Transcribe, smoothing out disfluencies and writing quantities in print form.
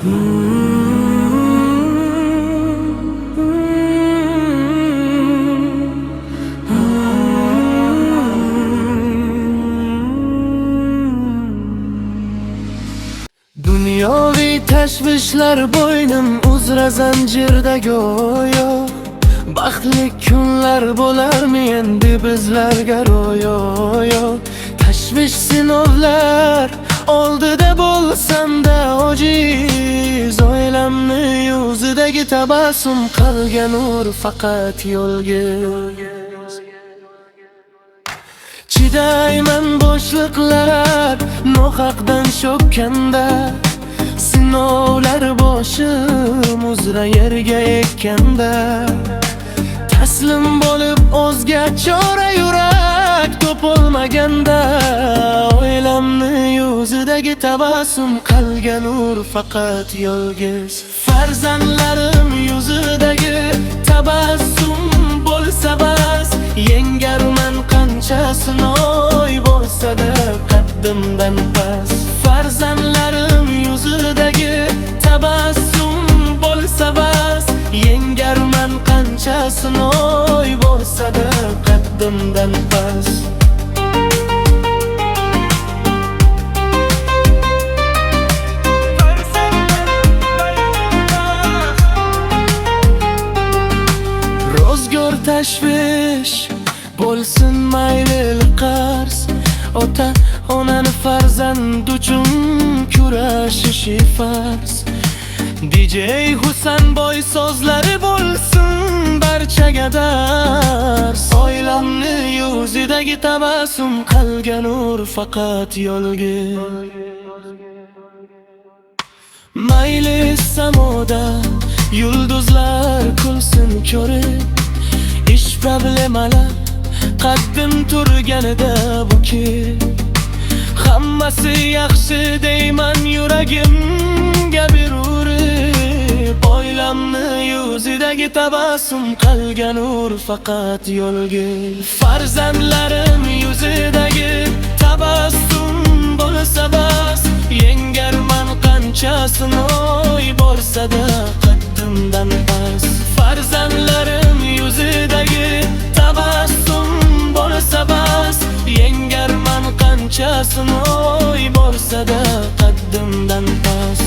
Dunyoviy tashvishlar bo'ynim uzra zanjirda go'yo. Baxtli kunlar bo'larmi endi bizlarga ro'yo. Tashvish sinovlar oldida bo'lsam-da ojiz, oilamni yuzidagi tabassum qilgan nur faqat yo'lgiz. Chidayman bo'shliqlar nohaqdan shokkanda, sinovlar boshim uzra yerga ekkanda, taslim bo'lib o'zga chora yurak topolmaganda, oilamni yuzidagi tabassum qilgan nur faqat yo'lgiz. Farzandlarim yuzidagi tabassum bo'lsa bas, yengarman qancha sinov bo'lsa-da qaddimdan past. Farzandlarim yuzidagi tabassum bo'lsa bas, yengarman qancha sinov bo'lsa-da qaddimdan past. Rozgor tashvish bo'lsin mayli qarz, ota onani farzand uchun kurashishi farz. DJ Husanboy sozlari bo'lsin barchaga dars, oilamni yuzidagi tabassum qilgan nur faqat yo'lgiz. Mayli samoda yulduzlar kulsin ko'rib, ish problemalar qaddim turganida bu ki, hammasi yaxshi deyman yuragimga bir urib, oilamni yuzidagi tabassum qilgan nur faqat yo'lgiz. Farzandlarim yuzidagi tabassum bo'lsa bas, yengarman qancha sinov bo'lsa-da qaddimdan past. Farzandlarim yuzidagi tabassum bo'lsa bas, yengarman qancha sinov bo'lsa-da qaddimdan past.